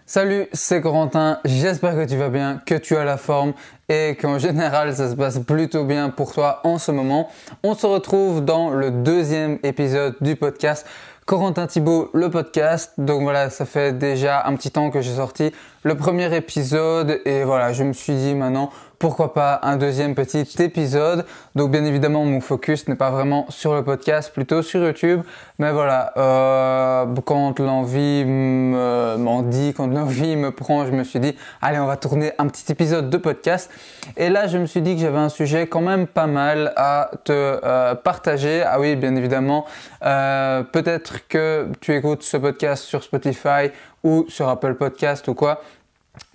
Salut, c'est Corentin, j'espère que tu vas bien, que tu as la forme et qu'en général ça se passe plutôt bien pour toi en ce moment. On se retrouve dans le deuxième épisode du podcast Corentin Thibault, le podcast. Donc voilà, ça fait déjà un petit temps que j'ai sorti le premier épisode et voilà, je me suis dit maintenant pourquoi pas un deuxième petit épisode. Donc bien évidemment mon focus n'est pas vraiment sur le podcast, plutôt sur YouTube. Mais voilà, quand l'envie m'en dit, quand l'envie me prend, je me suis dit allez, on va tourner un petit épisode de podcast. Et là je me suis dit que j'avais un sujet quand même pas mal à te partager. Ah oui, bien évidemment, peut-être que tu écoutes ce podcast sur Spotify ou sur Apple Podcast ou quoi.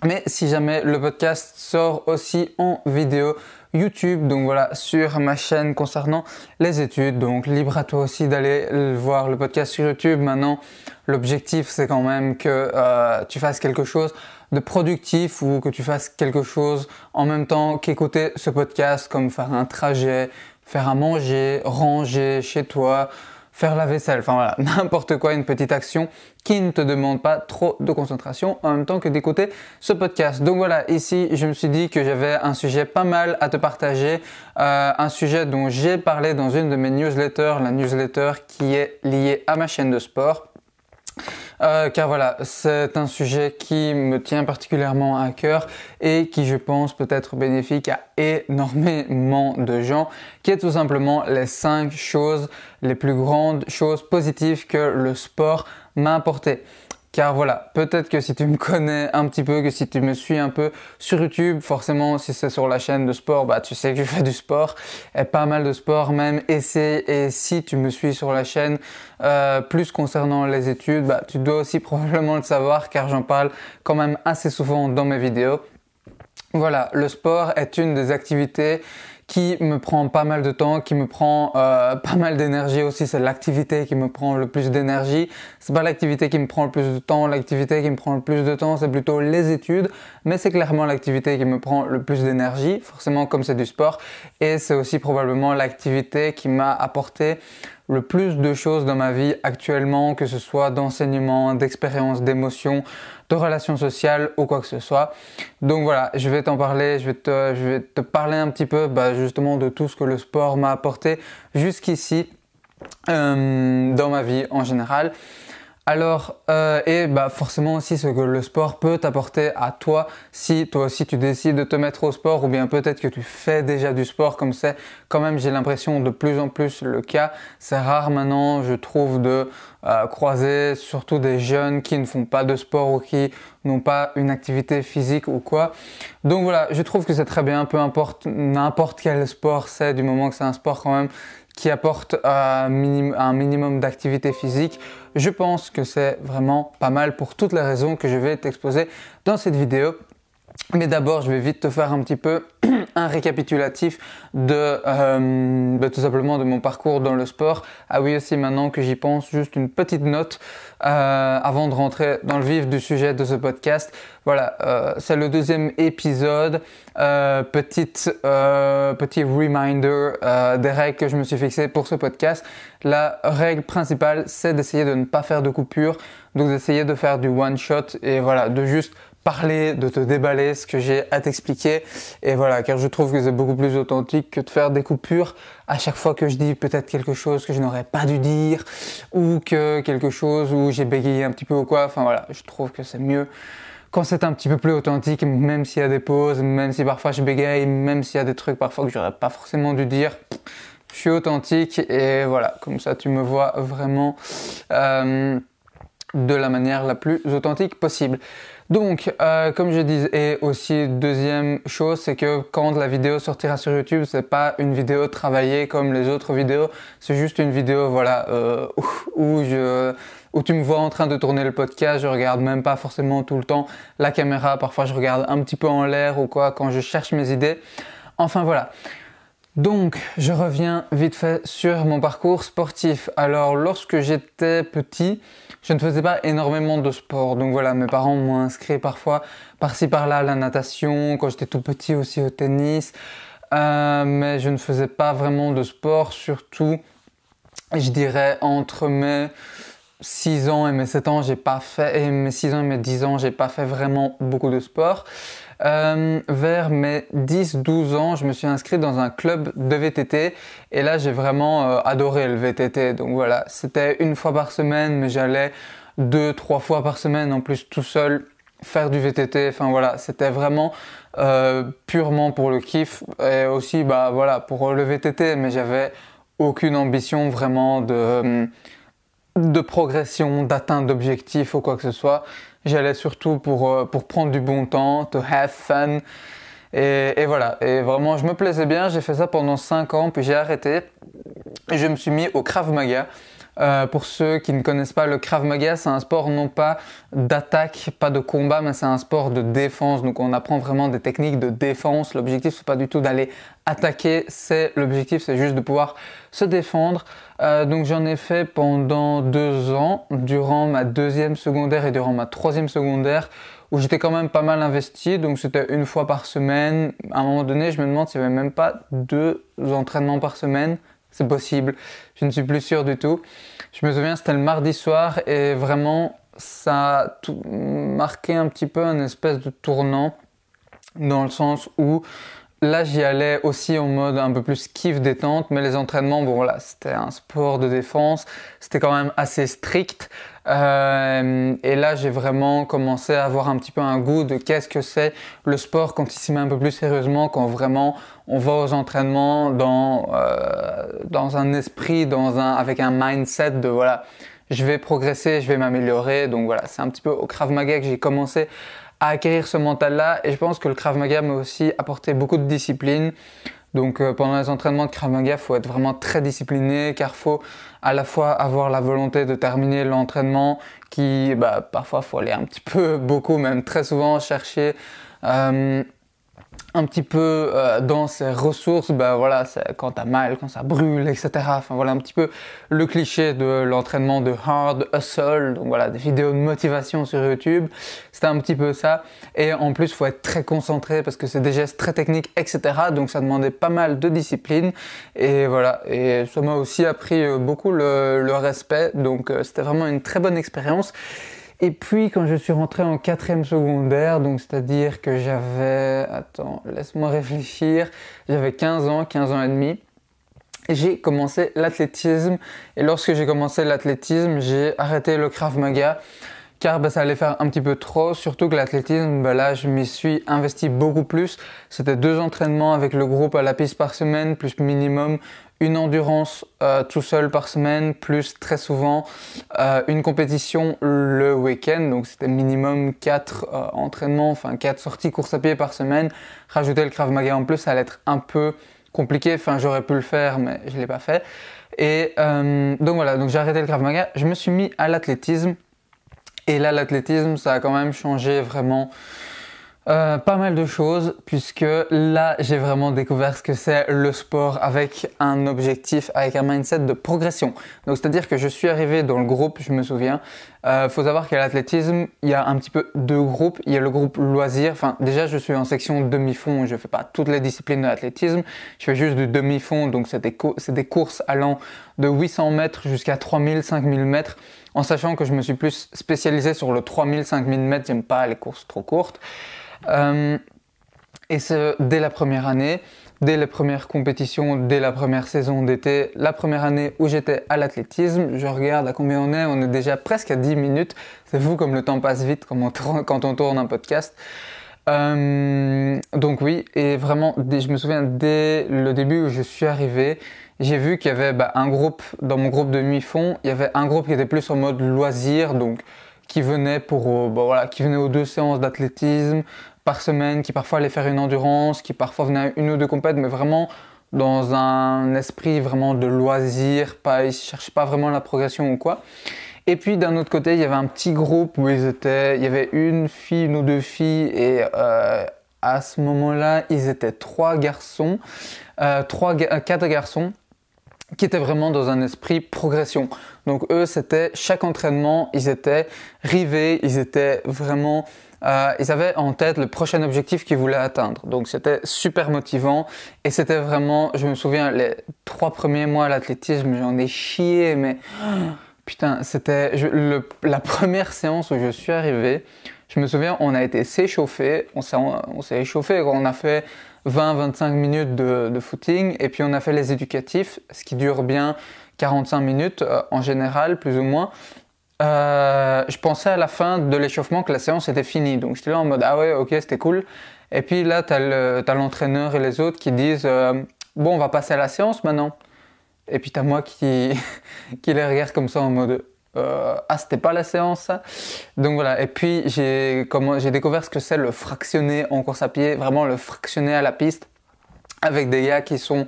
Mais si jamais le podcast sort aussi en vidéo YouTube, donc voilà, sur ma chaîne concernant les études, donc libre à toi aussi d'aller voir le podcast sur YouTube. Maintenant, l'objectif c'est quand même que tu fasses quelque chose de productif ou que tu fasses quelque chose en même temps qu'écouter ce podcast, comme faire un trajet, faire à manger, ranger chez toi, faire la vaisselle, enfin voilà, n'importe quoi, une petite action qui ne te demande pas trop de concentration en même temps que d'écouter ce podcast. Donc voilà, ici je me suis dit que j'avais un sujet pas mal à te partager, un sujet dont j'ai parlé dans une de mes newsletters, la newsletter qui est liée à ma chaîne de sport. Car voilà, c'est un sujet qui me tient particulièrement à cœur et qui je pense peut être bénéfique à énormément de gens, qui est tout simplement les 5 choses, les plus grandes choses positives que le sport m'a apporté. Car voilà, peut-être que si tu me connais un petit peu, que si tu me suis un peu sur YouTube, forcément si c'est sur la chaîne de sport, bah tu sais que je fais du sport, et pas mal de sport même. Et si tu me suis sur la chaîne plus concernant les études, bah tu dois aussi probablement le savoir car j'en parle quand même assez souvent dans mes vidéos. Voilà, le sport est une des activités qui me prend pas mal de temps, qui me prend pas mal d'énergie aussi. C'est l'activité qui me prend le plus d'énergie. C'est pas l'activité qui me prend le plus de temps. L'activité qui me prend le plus de temps, c'est plutôt les études. Mais c'est clairement l'activité qui me prend le plus d'énergie, forcément comme c'est du sport. Et c'est aussi probablement l'activité qui m'a apporté le plus de choses dans ma vie actuellement, que ce soit d'enseignement, d'expérience, d'émotion, de relations sociales ou quoi que ce soit. Donc voilà, je vais t'en parler, je vais te parler un petit peu justement de tout ce que le sport m'a apporté jusqu'ici dans ma vie en général. Alors, forcément aussi ce que le sport peut t'apporter à toi si toi aussi tu décides de te mettre au sport, ou bien peut-être que tu fais déjà du sport, comme c'est quand même, j'ai l'impression, de plus en plus le cas. C'est rare maintenant, je trouve, de croiser surtout des jeunes qui ne font pas de sport ou qui n'ont pas une activité physique ou quoi. Donc voilà, je trouve que c'est très bien, peu importe n'importe quel sport c'est, du moment que c'est un sport quand même qui apporte un minimum d'activité physique. Je pense que c'est vraiment pas mal pour toutes les raisons que je vais t'exposer dans cette vidéo. Mais d'abord, je vais vite te faire un petit peu un récapitulatif de tout simplement de mon parcours dans le sport. Ah oui, aussi maintenant que j'y pense, juste une petite note avant de rentrer dans le vif du sujet de ce podcast. Voilà, c'est le deuxième épisode. Petit reminder des règles que je me suis fixées pour ce podcast. La règle principale, c'est d'essayer de ne pas faire de coupure, donc d'essayer de faire du one shot et voilà, de juste parler, de te déballer ce que j'ai à t'expliquer. Et voilà, car je trouve que c'est beaucoup plus authentique que de faire des coupures à chaque fois que je dis peut-être quelque chose que je n'aurais pas dû dire, ou que quelque chose où j'ai bégayé un petit peu ou quoi. Enfin voilà, je trouve que c'est mieux quand c'est un petit peu plus authentique, même s'il y a des pauses, même si parfois je bégaye, même s'il y a des trucs parfois que j'aurais pas forcément dû dire. Je suis authentique et voilà, comme ça tu me vois vraiment de la manière la plus authentique possible. Donc, comme je disais, et aussi deuxième chose, c'est que quand la vidéo sortira sur YouTube, c'est pas une vidéo travaillée comme les autres vidéos, c'est juste une vidéo, voilà, où tu me vois en train de tourner le podcast. Je regarde même pas forcément tout le temps la caméra. Parfois, je regarde un petit peu en l'air ou quoi quand je cherche mes idées. Enfin voilà. Donc, je reviens vite fait sur mon parcours sportif. Alors, lorsque j'étais petit, je ne faisais pas énormément de sport. Donc voilà, mes parents m'ont inscrit parfois par-ci par-là à la natation, quand j'étais tout petit aussi au tennis. Mais je ne faisais pas vraiment de sport, surtout, je dirais, entre mes 6 ans et mes 7 ans, j'ai pas fait, et mes 6 ans et mes 10 ans, j'ai pas fait vraiment beaucoup de sport. Vers mes 10-12 ans, je me suis inscrit dans un club de VTT et là j'ai vraiment adoré le VTT. Donc voilà, c'était une fois par semaine, mais j'allais 2-3 fois par semaine en plus tout seul faire du VTT. Enfin voilà, c'était vraiment purement pour le kiff et aussi bah voilà pour le VTT, mais j'avais aucune ambition vraiment de progression, d'atteinte d'objectifs ou quoi que ce soit. J'allais surtout pour prendre du bon temps, to have fun. Et voilà. Et vraiment, je me plaisais bien. J'ai fait ça pendant 5 ans, puis j'ai arrêté. Et je me suis mis au Krav Maga. Pour ceux qui ne connaissent pas, le Krav Maga, c'est un sport non pas d'attaque, pas de combat, mais c'est un sport de défense. Donc on apprend vraiment des techniques de défense. L'objectif, c'est pas du tout d'aller attaquer. L'objectif, c'est juste de pouvoir se défendre. Donc j'en ai fait pendant 2 ans, durant ma 2e secondaire et durant ma 3e secondaire, où j'étais quand même pas mal investi. Donc c'était une fois par semaine. À un moment donné, je me demande s'il n'y avait même pas 2 entraînements par semaine. C'est possible, je ne suis plus sûr du tout. Je me souviens, c'était le mardi soir et vraiment, ça a marqué un petit peu un espèce de tournant dans le sens où là, j'y allais aussi en mode un peu plus kiff détente, mais les entraînements, bon voilà, c'était un sport de défense, c'était quand même assez strict. Et là, j'ai vraiment commencé à avoir un petit peu un goût de qu'est-ce que c'est le sport quand il s'y met un peu plus sérieusement, quand vraiment on va aux entraînements dans un esprit, avec un mindset de voilà, je vais progresser, je vais m'améliorer. Donc voilà, c'est un petit peu au Krav Maga que j'ai commencé à acquérir ce mental-là, et je pense que le Krav Maga m'a aussi apporté beaucoup de discipline. Donc pendant les entraînements de Krav Maga, il faut être vraiment très discipliné, car il faut à la fois avoir la volonté de terminer l'entraînement, qui parfois faut aller un petit peu, beaucoup même très souvent chercher un petit peu dans ses ressources, voilà, c'est quand t'as mal, quand ça brûle, etc. Enfin voilà un petit peu le cliché de l'entraînement de hard hustle. Donc voilà, des vidéos de motivation sur YouTube, c'était un petit peu ça. Et en plus, il faut être très concentré parce que c'est des gestes très techniques, etc. Donc ça demandait pas mal de discipline. Et voilà, et ça m'a aussi appris beaucoup le respect. Donc c'était vraiment une très bonne expérience. Et puis quand je suis rentré en 4e secondaire, donc c'est-à-dire que j'avais, laisse-moi réfléchir, j'avais 15 ans et demi, et j'ai commencé l'athlétisme. Et lorsque j'ai commencé l'athlétisme, j'ai arrêté le Krav Maga, car ça allait faire un petit peu trop, surtout que l'athlétisme, là je m'y suis investi beaucoup plus. C'était 2 entraînements avec le groupe à la piste par semaine, plus minimum une endurance tout seul par semaine, plus très souvent une compétition le week-end. Donc c'était minimum 4 entraînements, enfin 4 sorties course à pied par semaine. Rajouter le Krav Maga en plus, ça allait être un peu compliqué. Enfin j'aurais pu le faire, mais je ne l'ai pas fait. Et donc voilà, donc j'ai arrêté le Krav Maga, je me suis mis à l'athlétisme. Et là, l'athlétisme, ça a quand même changé vraiment pas mal de choses, puisque là, j'ai vraiment découvert ce que c'est le sport avec un objectif, avec un mindset de progression. Donc, c'est-à-dire que je suis arrivé dans le groupe, je me souviens. Faut savoir qu'à l'athlétisme, il y a un petit peu 2 groupes. Il y a le groupe loisir. Enfin, déjà, je suis en section demi-fond. Je fais pas toutes les disciplines de l'athlétisme. Je fais juste du demi-fond. Donc, c'est des courses allant de 800 mètres jusqu'à 3000, 5000 mètres. En sachant que je me suis plus spécialisé sur le 3000, 5000 mètres. J'aime pas les courses trop courtes. Et c'est dès la première année, dès les premières compétitions, dès la première saison d'été, la première année où j'étais à l'athlétisme. Je regarde à combien on est déjà presque à 10 minutes. C'est fou comme le temps passe vite quand on tourne un podcast. Donc oui, et vraiment, je me souviens dès le début où je suis arrivé, j'ai vu qu'il y avait un groupe, dans mon groupe de demi-fond, il y avait un groupe qui était plus en mode loisir, donc qui venait qui venait aux 2 séances d'athlétisme par semaine, qui parfois allait faire une endurance, qui parfois venait à 1 ou 2 compètes, mais vraiment dans un esprit vraiment de loisir, ils ne cherchaient pas vraiment la progression ou quoi. Et puis d'un autre côté, il y avait un petit groupe où il y avait une ou 2 filles, et à ce moment-là, ils étaient 4 garçons, qui étaient vraiment dans un esprit progression. Donc eux, c'était chaque entraînement, ils étaient rivés, ils étaient vraiment, ils avaient en tête le prochain objectif qu'ils voulaient atteindre. Donc c'était super motivant, et c'était vraiment, je me souviens, les 3 premiers mois à l'athlétisme, j'en ai chié, mais Putain, c'était la première séance où je suis arrivé. Je me souviens, on a été s'échauffer. On s'est échauffé. On a fait 20-25 minutes de footing. Et puis on a fait les éducatifs, ce qui dure bien 45 minutes en général, plus ou moins. Je pensais à la fin de l'échauffement que la séance était finie. Donc j'étais là en mode, ah ouais, ok, c'était cool. Et puis là, t'as l'entraîneur et les autres qui disent, bon, on va passer à la séance maintenant. Et puis t'as moi qui les regarde comme ça en mode ah, c'était pas la séance ça. Donc voilà, et puis j'ai découvert ce que c'est le fractionné en course à pied, vraiment le fractionné à la piste avec des gars qui sont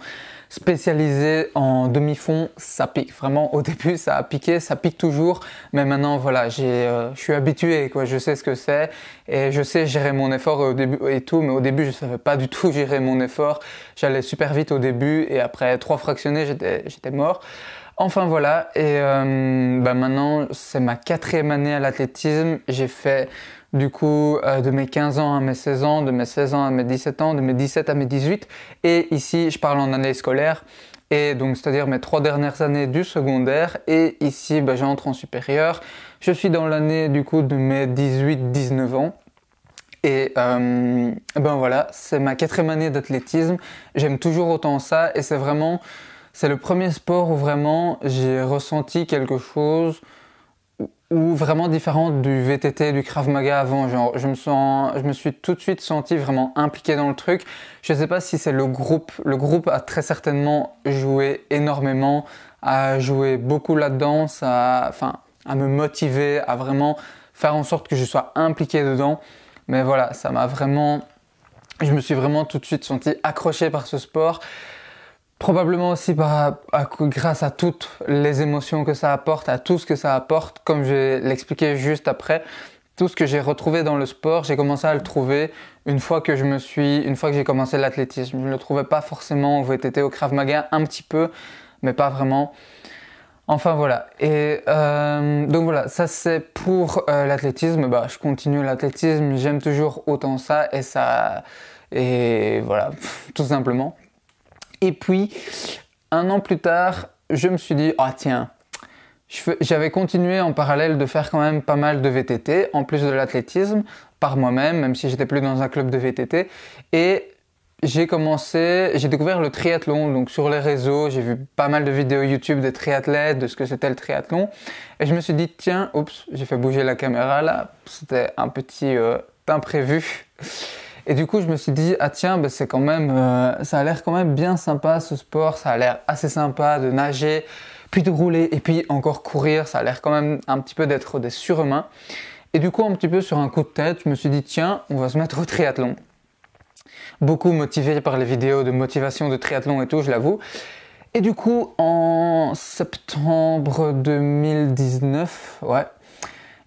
spécialisé en demi-fond. Ça pique vraiment. Au début ça a piqué, ça pique toujours, mais maintenant voilà, je suis habitué quoi, je sais ce que c'est et je sais gérer mon effort au début et tout, mais au début je savais pas du tout gérer mon effort. J'allais super vite au début et après 3 fractionnés j'étais mort. Enfin voilà, et maintenant c'est ma 4e année à l'athlétisme. J'ai fait du coup de mes 15 ans à mes 16 ans, de mes 16 ans à mes 17 ans, de mes 17 à mes 18. Et ici je parle en année scolaire, et donc c'est-à-dire mes 3 dernières années du secondaire. Et ici j'entre en supérieur. Je suis dans l'année du coup de mes 18-19 ans. Et voilà, c'est ma 4e année d'athlétisme. J'aime toujours autant ça et c'est le premier sport où vraiment j'ai ressenti quelque chose ou vraiment différent du VTT, du Krav Maga avant. Genre, je me suis tout de suite senti vraiment impliqué dans le truc. Je ne sais pas si c'est le groupe. Le groupe a très certainement joué énormément, a joué beaucoup là-dedans, à me motiver, à vraiment faire en sorte que je sois impliqué dedans. Mais voilà, je me suis vraiment tout de suite senti accroché par ce sport. Probablement aussi grâce à toutes les émotions que ça apporte, à tout ce que ça apporte, comme je vais l'expliquer juste après. Tout ce que j'ai retrouvé dans le sport, j'ai commencé à le trouver une fois que j'ai commencé l'athlétisme. Je ne le trouvais pas forcément au VTT, au Krav Maga, un petit peu, mais pas vraiment. Enfin voilà, et donc voilà, ça c'est pour l'athlétisme. Je continue l'athlétisme, j'aime toujours autant ça, et voilà, tout simplement. Et puis, 1 an plus tard, je me suis dit, ah tiens, j'avais continué en parallèle de faire quand même pas mal de VTT, en plus de l'athlétisme, par moi-même, même si j'étais plus dans un club de VTT. Et j'ai découvert le triathlon, donc sur les réseaux, j'ai vu pas mal de vidéos YouTube des triathlètes, de ce que c'était le triathlon. Et je me suis dit, tiens, oups, j'ai fait bouger la caméra là, c'était un petit imprévu. Et du coup, je me suis dit, ah tiens, c'est quand même, ça a l'air quand même bien sympa ce sport, ça a l'air assez sympa de nager, puis de rouler et puis encore courir, ça a l'air quand même un petit peu d'être des surhumains. Et du coup, un petit peu sur un coup de tête, je me suis dit, tiens, on va se mettre au triathlon. Beaucoup motivé par les vidéos de motivation de triathlon et tout, je l'avoue. Et du coup, en septembre 2019, ouais,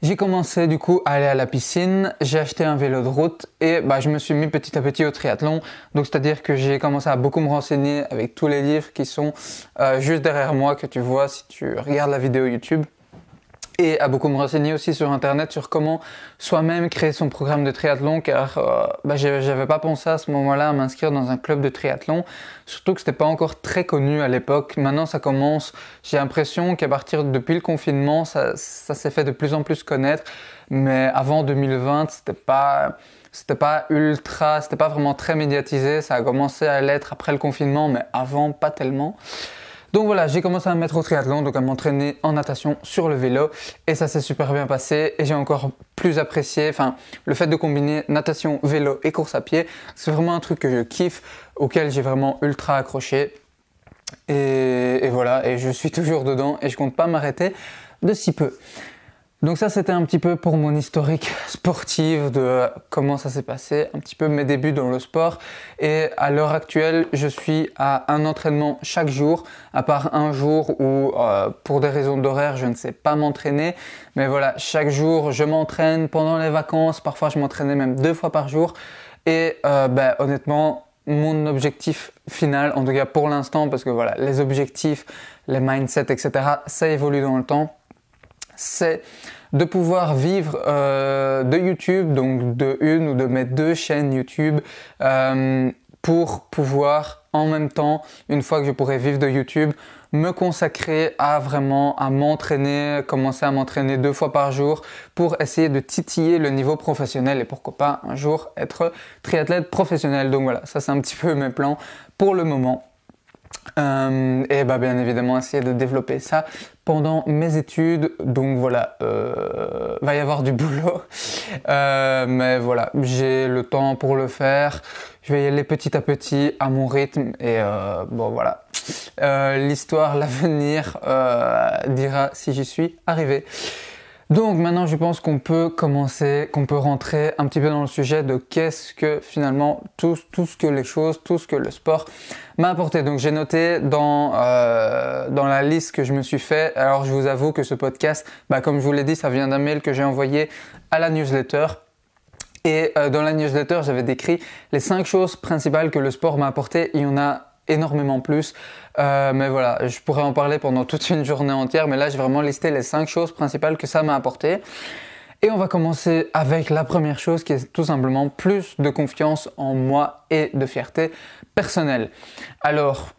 j'ai commencé du coup à aller à la piscine, j'ai acheté un vélo de route et je me suis mis petit à petit au triathlon. Donc c'est-à-dire que j'ai commencé à beaucoup me renseigner avec tous les livres qui sont juste derrière moi, que tu vois si tu regardes la vidéo YouTube. Et à beaucoup me renseigner aussi sur internet sur comment soi-même créer son programme de triathlon, car j'avais pas pensé à ce moment-là à m'inscrire dans un club de triathlon, surtout que c'était pas encore très connu à l'époque. Maintenant ça commence, j'ai l'impression qu'à partir depuis le confinement ça s'est fait de plus en plus connaître, mais avant 2020 c'était pas vraiment très médiatisé. Ça a commencé à l'être après le confinement, mais avant pas tellement. Donc voilà, j'ai commencé à me mettre au triathlon, donc à m'entraîner en natation sur le vélo, et ça s'est super bien passé et j'ai encore plus apprécié, le fait de combiner natation, vélo et course à pied, c'est vraiment un truc que je kiffe, auquel j'ai vraiment ultra accroché, et voilà, et je suis toujours dedans et je compte pas m'arrêter de si peu. Donc ça c'était un petit peu pour mon historique sportif de comment ça s'est passé, un petit peu mes débuts dans le sport, et à l'heure actuelle je suis à un entraînement chaque jour, à part un jour où pour des raisons d'horaire je ne sais pas m'entraîner, mais voilà, chaque jour je m'entraîne pendant les vacances, parfois je m'entraînais même 2 fois par jour, et honnêtement mon objectif final, en tout cas pour l'instant, parce que voilà, les objectifs, les mindsets, etc., ça évolue dans le temps, c'est de pouvoir vivre de YouTube, donc de une ou de mes 2 chaînes YouTube, pour pouvoir en même temps, une fois que je pourrai vivre de YouTube, me consacrer à m'entraîner, commencer à m'entraîner 2 fois par jour pour essayer de titiller le niveau professionnel et pourquoi pas un jour être triathlète professionnel. Donc voilà, ça c'est un petit peu mes plans pour le moment. Et bien évidemment essayer de développer ça pendant mes études, donc voilà, va y avoir du boulot, mais voilà, j'ai le temps pour le faire, je vais y aller petit à petit à mon rythme et bon voilà, l'histoire, l'avenir dira si j'y suis arrivé. Donc maintenant je pense qu'on peut rentrer un petit peu dans le sujet de qu'est-ce que finalement tout ce que le sport m'a apporté. Donc j'ai noté dans la liste que je me suis fait, alors je vous avoue que ce podcast, comme je vous l'ai dit, ça vient d'un mail que j'ai envoyé à la newsletter. Et dans la newsletter, j'avais décrit les 5 choses principales que le sport m'a apporté. Il y en a énormément plus, mais voilà, je pourrais en parler pendant toute une journée entière, mais là j'ai vraiment listé les 5 choses principales que ça m'a apporté. Et on va commencer avec la première chose qui est tout simplement plus de confiance en moi et de fierté personnelle. Alors,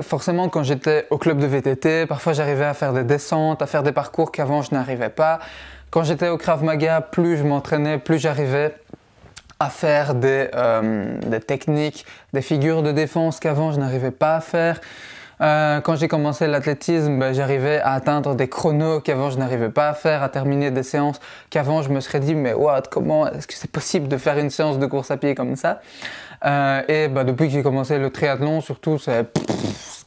forcément quand j'étais au club de VTT, parfois j'arrivais à faire des descentes, à faire des parcours qu'avant je n'arrivais pas. Quand j'étais au Krav Maga, plus je m'entraînais, plus j'arrivais à faire des techniques, des figures de défense qu'avant je n'arrivais pas à faire. Quand j'ai commencé l'athlétisme, j'arrivais à atteindre des chronos qu'avant je n'arrivais pas à faire, à terminer des séances qu'avant je me serais dit mais what, comment est-ce que c'est possible de faire une séance de course à pied comme ça? Et depuis que j'ai commencé le triathlon, surtout c'est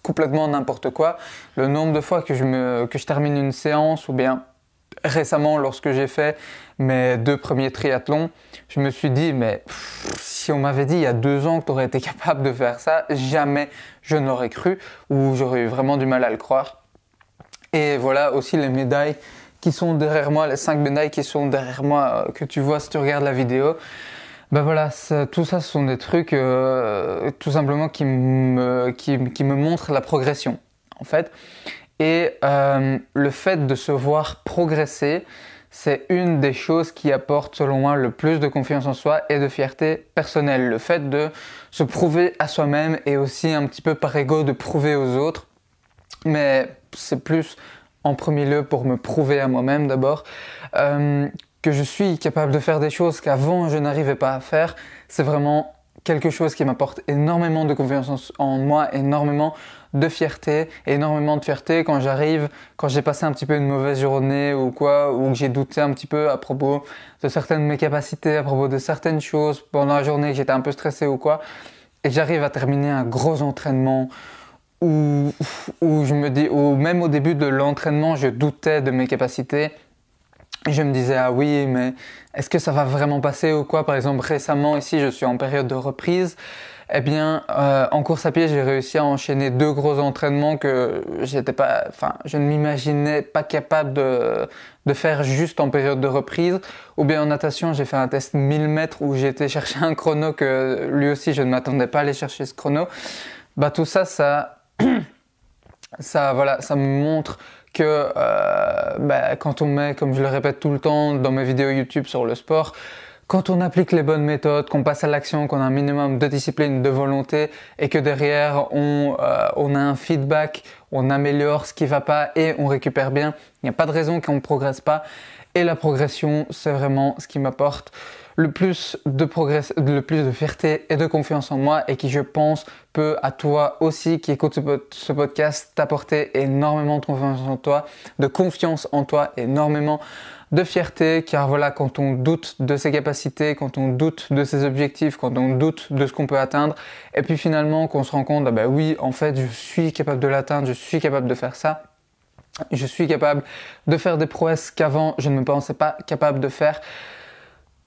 complètement n'importe quoi. Le nombre de fois que je termine une séance ou bien récemment, lorsque j'ai fait mes 2 premiers triathlons, je me suis dit, mais si on m'avait dit il y a 2 ans que tu aurais été capable de faire ça, jamais je ne l'aurais cru ou j'aurais eu vraiment du mal à le croire. Et voilà aussi les médailles qui sont derrière moi, les 5 médailles qui sont derrière moi, que tu vois si tu regardes la vidéo. Voilà, tout ça, ce sont des trucs tout simplement qui me montrent la progression, en fait. Et le fait de se voir progresser, c'est une des choses qui apporte selon moi le plus de confiance en soi et de fierté personnelle. Le fait de se prouver à soi-même et aussi un petit peu par ego de prouver aux autres. Mais c'est plus en premier lieu pour me prouver à moi-même d'abord. Que je suis capable de faire des choses qu'avant je n'arrivais pas à faire. C'est vraiment quelque chose qui m'apporte énormément de confiance en moi, énormément de fierté quand j'ai passé un petit peu une mauvaise journée ou quoi, ou que j'ai douté un petit peu à propos de certaines de mes capacités, à propos de certaines choses pendant la journée, que j'étais un peu stressé ou quoi, et que j'arrive à terminer un gros entraînement où je me dis, ou même au début de l'entraînement, je doutais de mes capacités. Et je me disais, ah oui, mais est-ce que ça va vraiment passer ou quoi? Par exemple, récemment, ici, je suis en période de reprise. Eh bien, en course à pied, j'ai réussi à enchaîner 2 gros entraînements que je ne m'imaginais pas capable de faire juste en période de reprise. Ou bien en natation, j'ai fait un test 1000 mètres où j'ai été chercher un chrono que lui aussi, je ne m'attendais pas à aller chercher ce chrono. Tout ça, ça me montre que quand on met, comme je le répète tout le temps dans mes vidéos YouTube sur le sport, quand on applique les bonnes méthodes, qu'on passe à l'action, qu'on a un minimum de discipline, de volonté et que derrière on a un feedback, on améliore ce qui va pas et on récupère bien, il n'y a pas de raison qu'on ne progresse pas. Et la progression, c'est vraiment ce qui m'apporte le plus de fierté et de confiance en moi et qui, je pense, peut à toi aussi qui écoute ce podcast t'apporter énormément de confiance en toi, énormément de fierté, car voilà, quand on doute de ses capacités, quand on doute de ses objectifs, quand on doute de ce qu'on peut atteindre, et puis finalement qu'on se rend compte, oui, en fait, je suis capable de l'atteindre, je suis capable de faire ça, je suis capable de faire des prouesses qu'avant je ne me pensais pas capable de faire.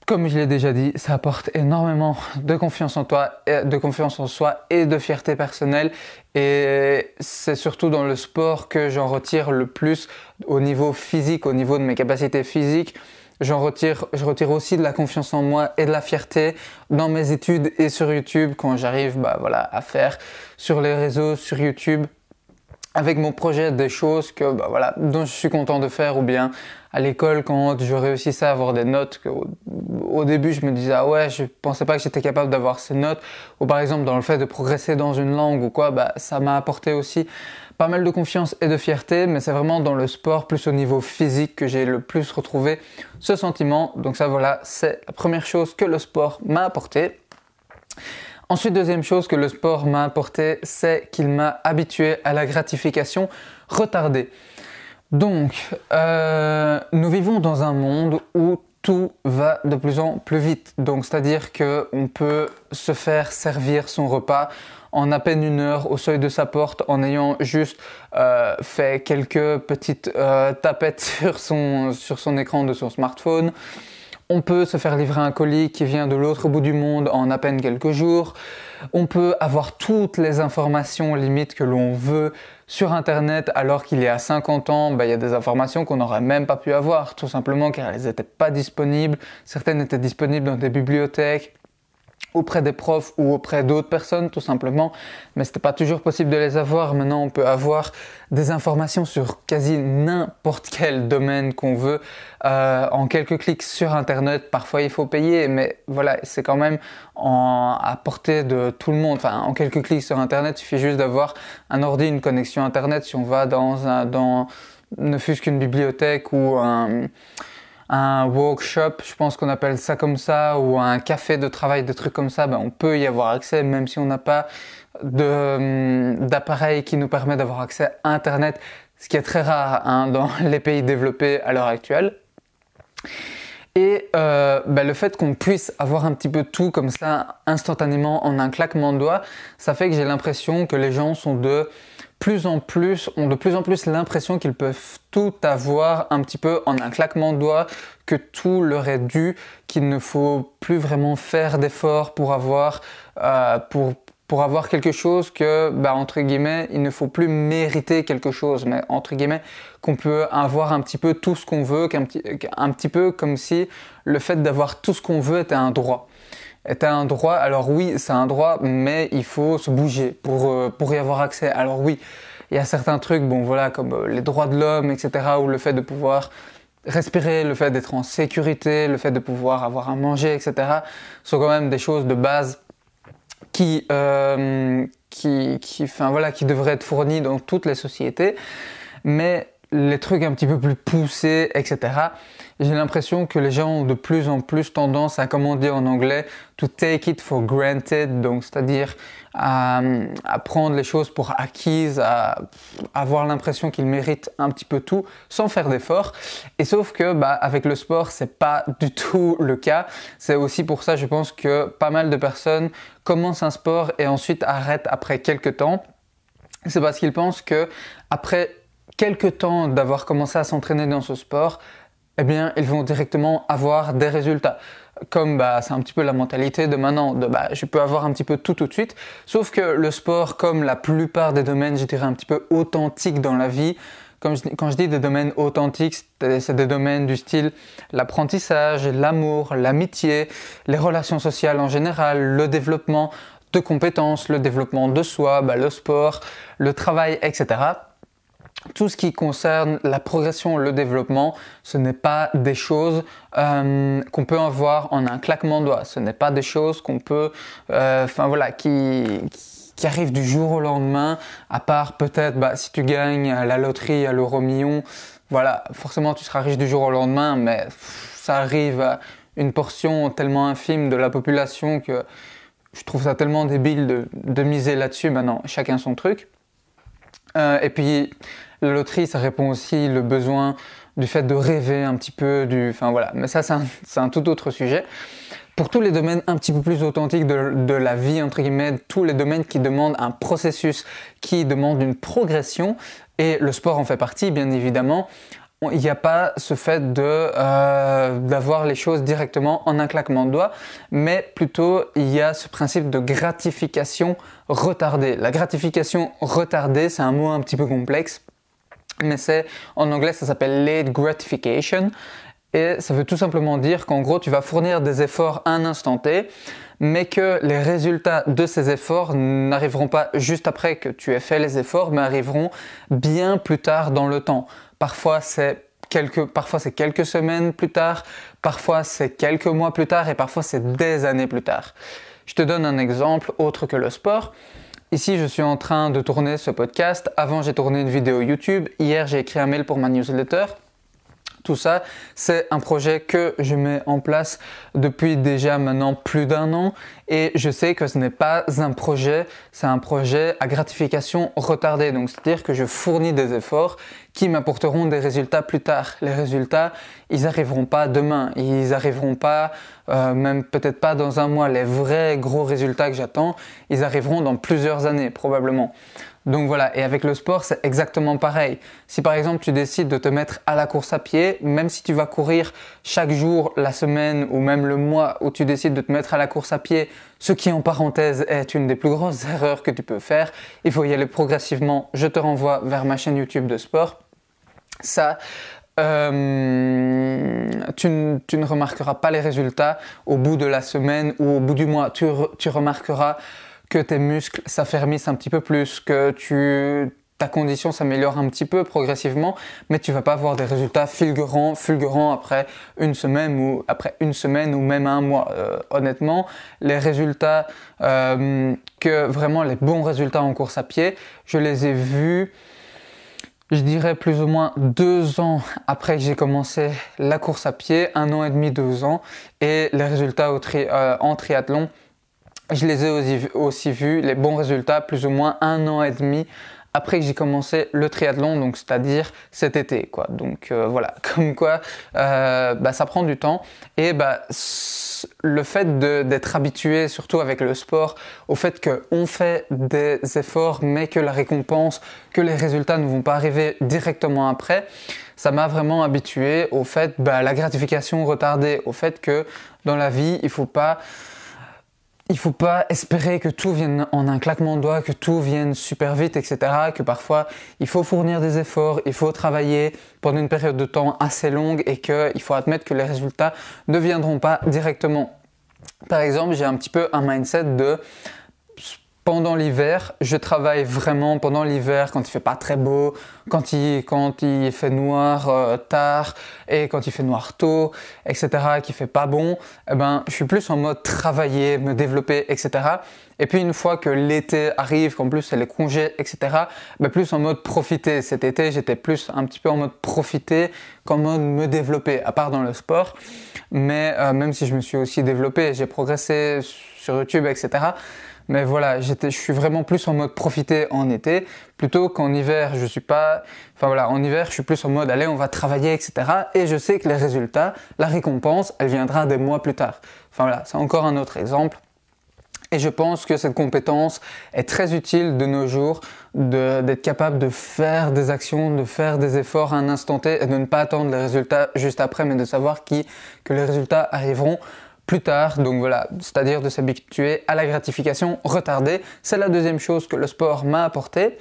Comme je l'ai déjà dit, ça apporte énormément de confiance en toi, de confiance en soi et de fierté personnelle. Et c'est surtout dans le sport que j'en retire le plus au niveau physique, au niveau de mes capacités physiques. Je retire aussi de la confiance en moi et de la fierté dans mes études et sur YouTube quand j'arrive à faire sur les réseaux, sur YouTube, avec mon projet des choses que voilà, dont je suis content de faire, ou bien à l'école quand je réussissais à avoir des notes au début je me disais ah ouais, je pensais pas que j'étais capable d'avoir ces notes, ou par exemple dans le fait de progresser dans une langue ou quoi, ça m'a apporté aussi pas mal de confiance et de fierté, mais c'est vraiment dans le sport plus au niveau physique que j'ai le plus retrouvé ce sentiment. Donc ça voilà, c'est la première chose que le sport m'a apporté. Ensuite, deuxième chose que le sport m'a apporté, c'est qu'il m'a habitué à la gratification retardée. Donc, nous vivons dans un monde où tout va de plus en plus vite. Donc, c'est-à-dire qu'on peut se faire servir son repas en à peine 1 heure au seuil de sa porte en ayant juste fait quelques petites tapettes sur son écran de son smartphone. On peut se faire livrer un colis qui vient de l'autre bout du monde en à peine quelques jours. On peut avoir toutes les informations limites que l'on veut sur Internet, alors qu'il y a 50 ans, il y a des informations qu'on n'aurait même pas pu avoir, tout simplement car elles n'étaient pas disponibles. Certaines étaient disponibles dans des bibliothèques, auprès des profs ou auprès d'autres personnes tout simplement, mais c'était pas toujours possible de les avoir. Maintenant on peut avoir des informations sur quasi n'importe quel domaine qu'on veut en quelques clics sur internet. Parfois il faut payer, mais voilà, c'est quand même à portée de tout le monde. Enfin, en quelques clics sur internet, il suffit juste d'avoir un ordi, une connexion internet. Si on va dans ne fût-ce qu'une bibliothèque ou un workshop, je pense qu'on appelle ça comme ça, ou un café de travail, des trucs comme ça, on peut y avoir accès, même si on n'a pas d'appareil qui nous permet d'avoir accès à Internet, ce qui est très rare dans les pays développés à l'heure actuelle. Et le fait qu'on puisse avoir un petit peu tout comme ça instantanément en un claquement de doigts, ça fait que j'ai l'impression que les gens ont de plus en plus l'impression qu'ils peuvent tout avoir un petit peu en un claquement de doigts, que tout leur est dû, qu'il ne faut plus vraiment faire d'efforts pour avoir quelque chose, que entre guillemets il ne faut plus mériter quelque chose, mais entre guillemets qu'on peut avoir un petit peu tout ce qu'on veut, un petit peu comme si le fait d'avoir tout ce qu'on veut était un droit. Alors oui, c'est un droit, mais il faut se bouger pour y avoir accès. Alors oui, il y a certains trucs, comme les droits de l'homme, etc., ou le fait de pouvoir respirer, le fait d'être en sécurité, le fait de pouvoir avoir à manger, etc., sont quand même des choses de base qui devraient être fournies dans toutes les sociétés. Mais les trucs un petit peu plus poussés, etc., j'ai l'impression que les gens ont de plus en plus tendance à, comme on dit en anglais, to take it for granted, donc c'est-à-dire à prendre les choses pour acquises, à avoir l'impression qu'ils méritent un petit peu tout sans faire d'efforts. Et sauf que avec le sport, c'est pas du tout le cas. C'est aussi pour ça, je pense, que pas mal de personnes commencent un sport et ensuite arrêtent après quelques temps. C'est parce qu'ils pensent que après quelques temps d'avoir commencé à s'entraîner dans ce sport, ils vont directement avoir des résultats. Comme c'est un petit peu la mentalité de maintenant, je peux avoir un petit peu tout de suite. Sauf que le sport, comme la plupart des domaines, je dirais un petit peu authentiques dans la vie, quand je dis des domaines authentiques, c'est des domaines du style l'apprentissage, l'amour, l'amitié, les relations sociales en général, le développement de compétences, le développement de soi, le sport, le travail, etc. Tout ce qui concerne la progression, le développement, ce n'est pas des choses qu'on peut avoir en un claquement de doigts. Ce n'est pas des choses qu'on peut, qui arrivent du jour au lendemain, à part peut-être si tu gagnes à la loterie, à l'euro-million, forcément tu seras riche du jour au lendemain, mais ça arrive à une portion tellement infime de la population que je trouve ça tellement débile de miser là-dessus. Maintenant, chacun son truc. Et puis la loterie, ça répond aussi le besoin du fait de rêver un petit peu, mais ça c'est un tout autre sujet. Pour tous les domaines un petit peu plus authentiques de la vie, entre guillemets, tous les domaines qui demandent un processus, qui demandent une progression, et le sport en fait partie bien évidemment, il n'y a pas ce fait d'avoir les choses directement en un claquement de doigts, mais plutôt il y a ce principe de gratification retardée. La gratification retardée, c'est un mot un petit peu complexe, mais en anglais ça s'appelle late gratification. Et ça veut tout simplement dire qu'en gros, tu vas fournir des efforts à un instant T, mais que les résultats de ces efforts n'arriveront pas juste après que tu aies fait les efforts, mais arriveront bien plus tard dans le temps. Parfois, c'est quelques semaines plus tard, parfois c'est quelques mois plus tard et parfois c'est des années plus tard. Je te donne un exemple autre que le sport. Ici, je suis en train de tourner ce podcast. Avant, j'ai tourné une vidéo YouTube. Hier, j'ai écrit un mail pour ma newsletter. Tout ça, c'est un projet que je mets en place depuis déjà maintenant plus d'un an et je sais que ce n'est pas un projet, c'est un projet à gratification retardée. Donc, c'est-à-dire que je fournis des efforts qui m'apporteront des résultats plus tard. Les résultats, ils n'arriveront pas demain, ils n'arriveront pas, même peut-être pas dans un mois. Les vrais gros résultats que j'attends, ils arriveront dans plusieurs années probablement. Donc voilà, et avec le sport, c'est exactement pareil. Si par exemple tu décides de te mettre à la course à pied, même si tu vas courir chaque jour, la semaine ou même le mois où tu décides de te mettre à la course à pied, ce qui en parenthèse est une des plus grosses erreurs que tu peux faire, il faut y aller progressivement. Je te renvoie vers ma chaîne YouTube de sport. Ça, tu ne remarqueras pas les résultats au bout de la semaine ou au bout du mois. Tu remarqueras que tes muscles s'affermissent un petit peu plus, que ta condition s'améliore un petit peu progressivement, mais tu vas pas avoir des résultats fulgurants après une semaine ou même un mois. Honnêtement, les résultats, vraiment les bons résultats en course à pied, je les ai vus, je dirais plus ou moins 2 ans après que j'ai commencé la course à pied, 1 an et demi, 2 ans, et les résultats en triathlon, je les ai aussi vus, les bons résultats, plus ou moins 1 an et demi après que j'ai commencé le triathlon, donc c'est-à-dire cet été, quoi. Donc voilà, comme quoi ça prend du temps et le fait d'être habitué, surtout avec le sport, au fait qu'on fait des efforts mais que la récompense, que les résultats ne vont pas arriver directement après, ça m'a vraiment habitué au fait, la gratification retardée, au fait que dans la vie, il faut pas espérer que tout vienne en un claquement de doigts, que tout vienne super vite, etc. Que parfois, il faut fournir des efforts, il faut travailler pendant une période de temps assez longue et qu'il faut admettre que les résultats ne viendront pas directement. Par exemple, j'ai un petit peu un mindset de pendant l'hiver, je travaille vraiment pendant l'hiver quand il fait pas très beau, quand il fait noir tard et quand il fait noir tôt, etc., qu'il fait pas bon, je suis plus en mode travailler, me développer, etc. Et puis une fois que l'été arrive, qu'en plus c'est les congés, etc., plus en mode profiter. Cet été, j'étais plus un petit peu en mode profiter qu'en mode me développer, à part dans le sport. Mais même si je me suis aussi développé, j'ai progressé sur YouTube, etc., mais voilà, je suis vraiment plus en mode profiter en été, plutôt qu'en hiver, en hiver, je suis plus en mode allez, on va travailler, etc. Et je sais que les résultats, la récompense, elle viendra des mois plus tard. C'est encore un autre exemple. Et je pense que cette compétence est très utile de nos jours, d'être capable de faire des actions, de faire des efforts à un instant T et de ne pas attendre les résultats juste après, mais de savoir que les résultats arriveront plus tard. Donc voilà, c'est-à-dire de s'habituer à la gratification retardée. C'est la deuxième chose que le sport m'a apporté.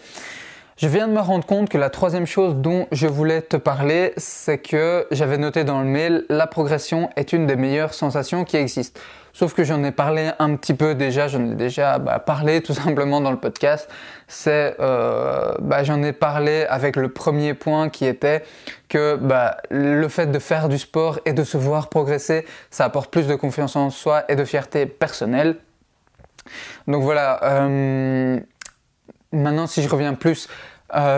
Je viens de me rendre compte que la troisième chose dont je voulais te parler, c'est que j'avais noté dans le mail, la progression est une des meilleures sensations qui existent. Sauf que j'en ai parlé un petit peu déjà, j'en ai déjà parlé tout simplement dans le podcast. J'en ai parlé avec le premier point qui était que le fait de faire du sport et de se voir progresser, ça apporte plus de confiance en soi et de fierté personnelle. Donc voilà, maintenant si je reviens plus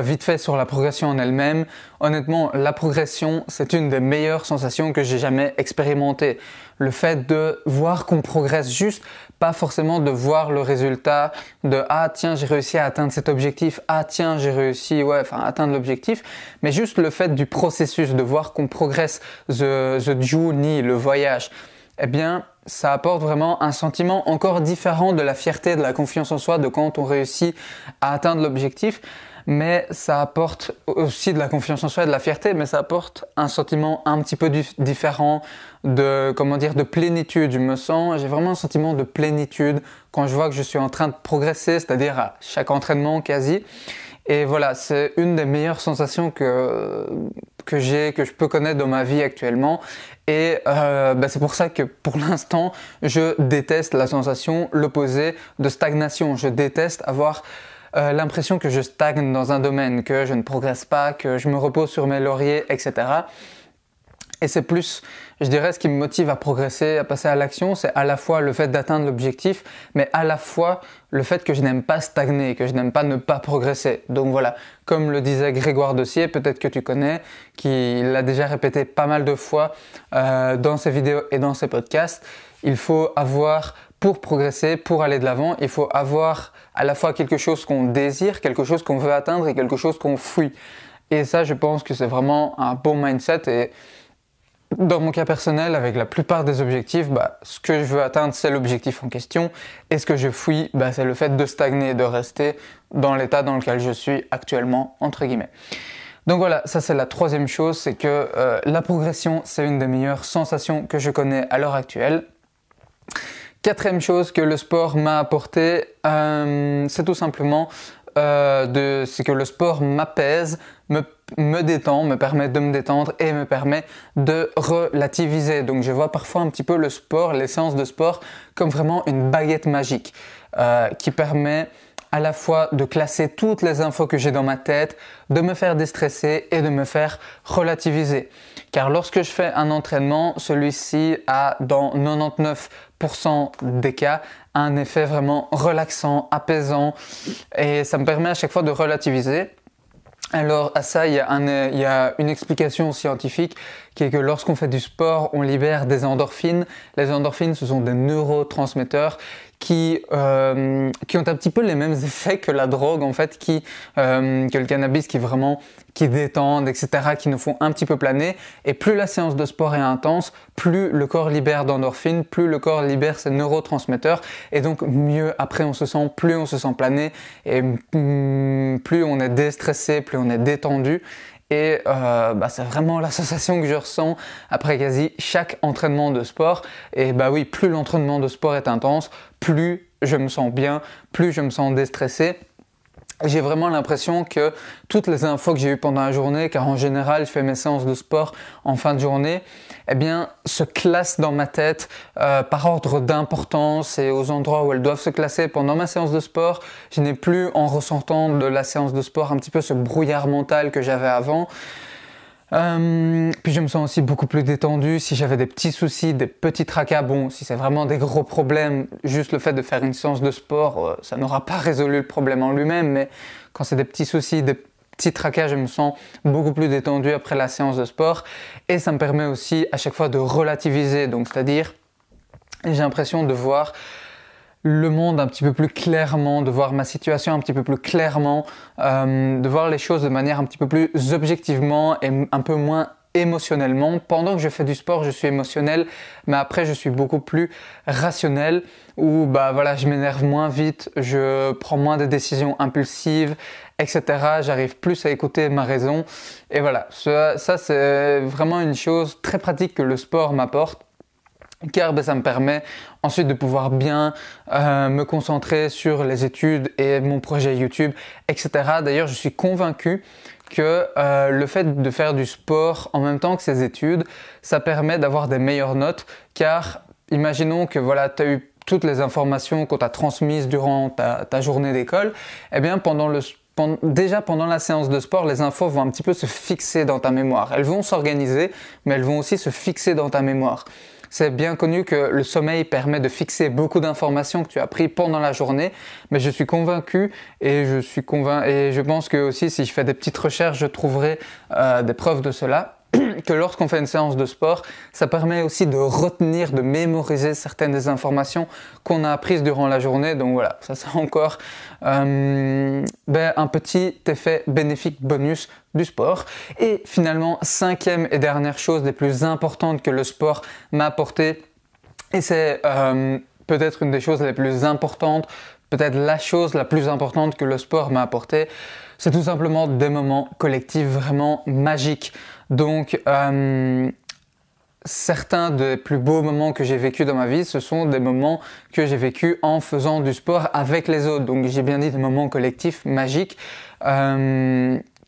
vite fait sur la progression en elle-même, honnêtement, la progression, c'est une des meilleures sensations que j'ai jamais expérimentées. Le fait de voir qu'on progresse juste, pas forcément de voir le résultat de « Ah tiens, j'ai réussi à atteindre cet objectif. Ah tiens, j'ai réussi à atteindre l'objectif. » Mais juste le fait du processus, de voir qu'on progresse, the journey, le voyage, ça apporte vraiment un sentiment encore différent de la fierté, de la confiance en soi, de quand on réussit à atteindre l'objectif. Mais ça apporte aussi de la confiance en soi et de la fierté, mais ça apporte un sentiment un petit peu différent de plénitude. J'ai vraiment un sentiment de plénitude quand je vois que je suis en train de progresser, c'est-à-dire à chaque entraînement quasi. Et voilà, c'est une des meilleures sensations que je peux connaître dans ma vie actuellement. Et c'est pour ça que pour l'instant, je déteste la sensation, l'opposé de stagnation. Je déteste avoir l'impression que je stagne dans un domaine, que je ne progresse pas, que je me repose sur mes lauriers, etc. Et c'est plus, je dirais, ce qui me motive à progresser, à passer à l'action, c'est à la fois le fait d'atteindre l'objectif, mais à la fois le fait que je n'aime pas stagner, que je n'aime pas ne pas progresser. Donc voilà, comme le disait Grégoire Dossier, peut-être que tu connais, qui l'a déjà répété pas mal de fois dans ses vidéos et dans ses podcasts, il faut avoir, pour progresser, pour aller de l'avant, il faut avoir à la fois quelque chose qu'on désire, quelque chose qu'on veut atteindre et quelque chose qu'on fuit. Et ça, je pense que c'est vraiment un bon mindset. Et dans mon cas personnel, avec la plupart des objectifs, ce que je veux atteindre, c'est l'objectif en question. Et ce que je fuis, c'est le fait de stagner, de rester dans l'état dans lequel je suis actuellement, entre guillemets. Donc voilà, ça c'est la troisième chose, c'est que la progression, c'est une des meilleures sensations que je connais à l'heure actuelle. Quatrième chose que le sport m'a apporté, c'est tout simplement c'est que le sport m'apaise, me détend, me permet de me détendre et me permet de relativiser. Donc je vois parfois un petit peu le sport, les séances de sport comme vraiment une baguette magique qui permet à la fois de classer toutes les infos que j'ai dans ma tête, de me faire déstresser et de me faire relativiser. Car lorsque je fais un entraînement, celui-ci a dans 99% des cas un effet vraiment relaxant, apaisant et ça me permet à chaque fois de relativiser. Alors à ça, il y a une explication scientifique qui est que lorsqu'on fait du sport, on libère des endorphines. Les endorphines, ce sont des neurotransmetteurs qui ont un petit peu les mêmes effets que la drogue en fait, que le cannabis qui détendent, etc., qui nous font un petit peu planer. Et plus la séance de sport est intense, plus le corps libère d'endorphines, plus le corps libère ses neurotransmetteurs, et donc mieux après on se sent, plus on se sent plané, et plus on est déstressé, plus on est détendu. Et c'est vraiment la sensation que je ressens après quasi chaque entraînement de sport. Et oui, plus l'entraînement de sport est intense, plus je me sens bien, plus je me sens déstressé. J'ai vraiment l'impression que toutes les infos que j'ai eues pendant la journée, car en général je fais mes séances de sport en fin de journée, se classent dans ma tête par ordre d'importance et aux endroits où elles doivent se classer pendant ma séance de sport. Je n'ai plus, en ressentant de la séance de sport, un petit peu ce brouillard mental que j'avais avant. Puis je me sens aussi beaucoup plus détendu. Si j'avais des petits soucis, des petits tracas, si c'est vraiment des gros problèmes, juste le fait de faire une séance de sport, ça n'aura pas résolu le problème en lui-même, mais quand c'est des petits soucis, des petits tracas, je me sens beaucoup plus détendu après la séance de sport et ça me permet aussi à chaque fois de relativiser, donc c'est-à-dire j'ai l'impression de voir le monde un petit peu plus clairement, de voir ma situation un petit peu plus clairement, de voir les choses de manière un petit peu plus objectivement et un peu moins émotionnellement. Pendant que je fais du sport, je suis émotionnel, mais après je suis beaucoup plus rationnel où je m'énerve moins vite, je prends moins de décisions impulsives, etc. J'arrive plus à écouter ma raison et voilà, ça c'est vraiment une chose très pratique que le sport m'apporte. Car ça me permet ensuite de pouvoir bien me concentrer sur les études et mon projet YouTube, etc. D'ailleurs, je suis convaincu que le fait de faire du sport en même temps que ses études, ça permet d'avoir des meilleures notes. Car imaginons que tu as eu toutes les informations qu'on t'a transmises durant ta journée d'école, déjà pendant la séance de sport, les infos vont un petit peu se fixer dans ta mémoire. Elles vont s'organiser, mais elles vont aussi se fixer dans ta mémoire. C'est bien connu que le sommeil permet de fixer beaucoup d'informations que tu as apprises pendant la journée, mais je suis convaincu et je pense que aussi si je fais des petites recherches, je trouverai des preuves de cela. Que lorsqu'on fait une séance de sport, ça permet aussi de retenir, de mémoriser certaines des informations qu'on a apprises durant la journée. Donc voilà, ça c'est encore un petit effet bénéfique bonus du sport. Et finalement, cinquième et dernière chose des plus importantes que le sport m'a apporté, et c'est peut-être une des choses les plus importantes, peut-être la chose la plus importante que le sport m'a apporté, c'est tout simplement des moments collectifs vraiment magiques. Donc, certains des plus beaux moments que j'ai vécus dans ma vie, ce sont des moments que j'ai vécus en faisant du sport avec les autres. Donc, j'ai bien dit des moments collectifs magiques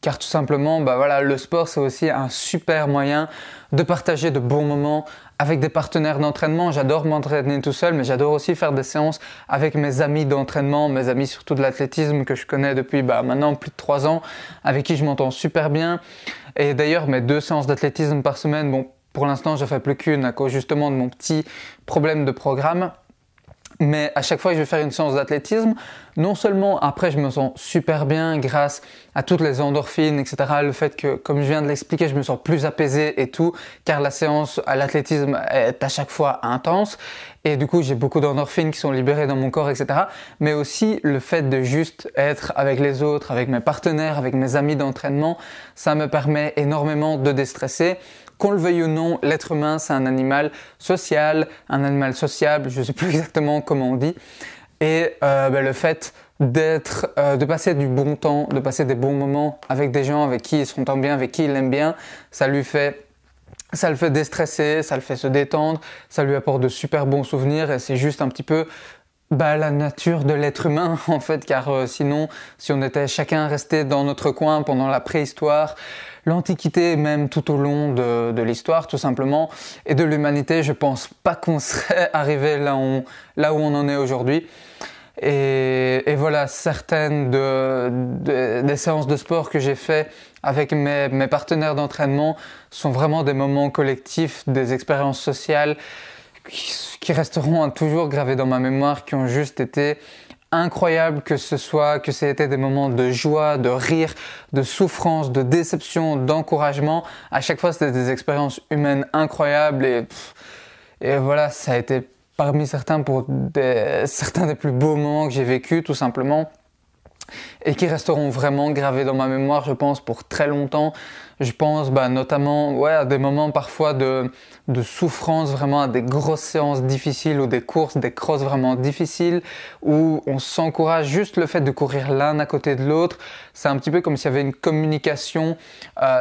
car tout simplement, voilà, le sport c'est aussi un super moyen de partager de bons moments avec des partenaires d'entraînement. J'adore m'entraîner tout seul, mais j'adore aussi faire des séances avec mes amis d'entraînement, mes amis surtout de l'athlétisme que je connais depuis maintenant plus de 3 ans, avec qui je m'entends super bien. Et d'ailleurs, mes 2 séances d'athlétisme par semaine, pour l'instant, je ne fais plus qu'une à cause justement de mon petit problème de programme. Mais à chaque fois que je vais faire une séance d'athlétisme, non seulement après je me sens super bien grâce à toutes les endorphines, etc. Le fait que, comme je viens de l'expliquer, je me sens plus apaisé et tout, car la séance à l'athlétisme est à chaque fois intense. Et du coup, j'ai beaucoup d'endorphines qui sont libérées dans mon corps, etc. Mais aussi le fait de juste être avec les autres, avec mes partenaires, avec mes amis d'entraînement, ça me permet énormément de déstresser. Qu'on le veuille ou non, l'être humain, c'est un animal social, un animal sociable, je ne sais plus exactement comment on dit. Et le fait de passer du bon temps, de passer des bons moments avec des gens avec qui il s'entend bien, avec qui il aime bien, ça le fait déstresser, ça le fait se détendre, ça lui apporte de super bons souvenirs et c'est juste un petit peu la nature de l'être humain en fait, car sinon, si on était chacun resté dans notre coin pendant la préhistoire, l'Antiquité, même tout au long de l'histoire tout simplement, et de l'humanité, je pense pas qu'on serait arrivé là où on en est aujourd'hui. Et voilà, certaines des séances de sport que j'ai fait avec mes partenaires d'entraînement sont vraiment des moments collectifs, des expériences sociales qui resteront toujours gravées dans ma mémoire, qui ont juste été incroyables, que c'était des moments de joie, de rire, de souffrance, de déception, d'encouragement. À chaque fois, c'était des expériences humaines incroyables et voilà, ça a été parmi certains des plus beaux moments que j'ai vécus tout simplement et qui resteront vraiment gravés dans ma mémoire, je pense, pour très longtemps. Je pense notamment à des moments parfois de souffrance, vraiment à des grosses séances difficiles ou des courses, des crosses vraiment difficiles où on s'encourage, juste le fait de courir l'un à côté de l'autre. C'est un petit peu comme s'il y avait une communication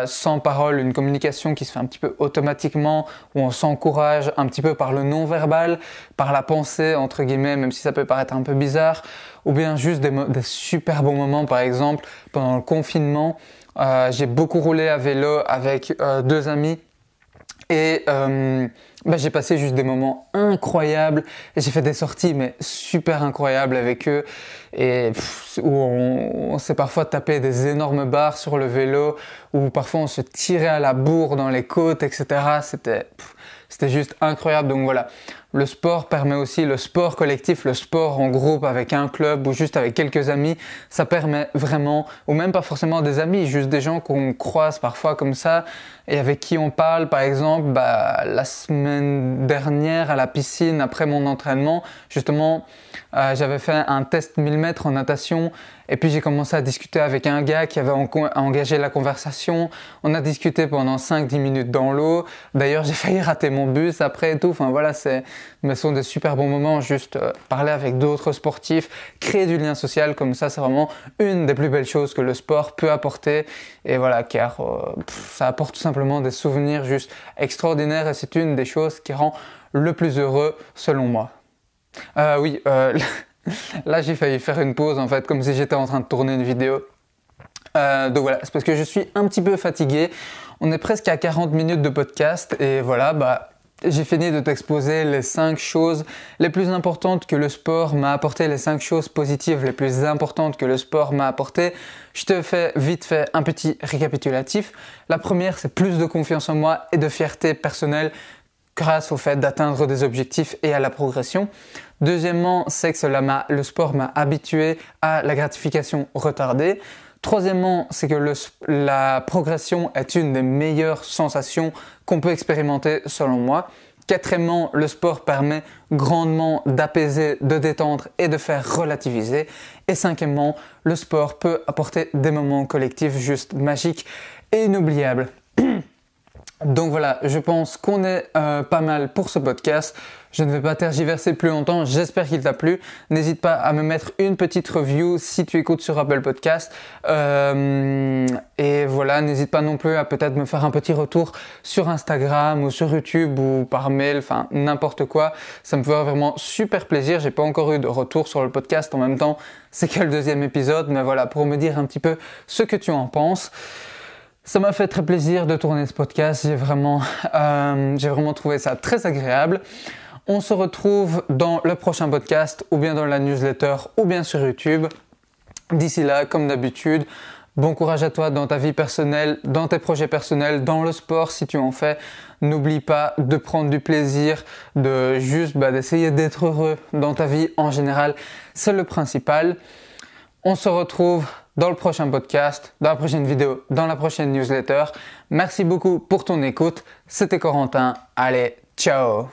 sans parole, une communication qui se fait un petit peu automatiquement, où on s'encourage un petit peu par le non-verbal, par la pensée entre guillemets, même si ça peut paraître un peu bizarre, ou bien juste des super bons moments, par exemple pendant le confinement. J'ai beaucoup roulé à vélo avec 2 amis et j'ai passé juste des moments incroyables et j'ai fait des sorties mais super incroyables avec eux et où on s'est parfois tapé des énormes barres sur le vélo, où parfois on se tirait à la bourre dans les côtes, etc. C'était juste incroyable. Donc voilà, le sport permet aussi, le sport collectif, le sport en groupe avec un club ou juste avec quelques amis, ça permet vraiment, ou même pas forcément des amis, juste des gens qu'on croise parfois comme ça et avec qui on parle. Par exemple, la semaine dernière à la piscine après mon entraînement, justement, j'avais fait un test 1000 mètres en natation et puis j'ai commencé à discuter avec un gars qui avait engagé la conversation. On a discuté pendant 5-10 minutes dans l'eau. D'ailleurs, j'ai failli rater mon bus après et tout. Enfin voilà, mais ce sont des super bons moments, juste parler avec d'autres sportifs, créer du lien social comme ça, c'est vraiment une des plus belles choses que le sport peut apporter. Et voilà, car ça apporte tout simplement des souvenirs juste extraordinaires et c'est une des choses qui rend le plus heureux selon moi. Là j'ai failli faire une pause en fait, comme si j'étais en train de tourner une vidéo. Donc voilà, c'est parce que je suis un petit peu fatigué. On est presque à 40 minutes de podcast et voilà, j'ai fini de t'exposer les 5 choses les plus importantes que le sport m'a apporté, les 5 choses positives les plus importantes que le sport m'a apporté. Je te fais vite fait un petit récapitulatif. La première, c'est plus de confiance en moi et de fierté personnelle grâce au fait d'atteindre des objectifs et à la progression. Deuxièmement, c'est que le sport m'a habitué à la gratification retardée. Troisièmement, c'est que la progression est une des meilleures sensations qu'on peut expérimenter selon moi. Quatrièmement, le sport permet grandement d'apaiser, de détendre et de faire relativiser. Et cinquièmement, le sport peut apporter des moments collectifs juste magiques et inoubliables. Donc voilà, je pense qu'on est pas mal pour ce podcast. Je ne vais pas tergiverser plus longtemps, j'espère qu'il t'a plu. N'hésite pas à me mettre une petite review si tu écoutes sur Apple Podcast. Et voilà, n'hésite pas non plus à peut-être me faire un petit retour sur Instagram ou sur YouTube ou par mail, enfin n'importe quoi. Ça me ferait vraiment super plaisir. J'ai pas encore eu de retour sur le podcast en même temps. C'est que le deuxième épisode, mais voilà, pour me dire un petit peu ce que tu en penses. Ça m'a fait très plaisir de tourner ce podcast. J'ai vraiment trouvé ça très agréable. On se retrouve dans le prochain podcast ou bien dans la newsletter ou bien sur YouTube. D'ici là, comme d'habitude, bon courage à toi dans ta vie personnelle, dans tes projets personnels, dans le sport si tu en fais. N'oublie pas de prendre du plaisir, de juste d'essayer d'être heureux dans ta vie en général. C'est le principal. On se retrouve dans le prochain podcast, dans la prochaine vidéo, dans la prochaine newsletter. Merci beaucoup pour ton écoute. C'était Corentin. Allez, ciao!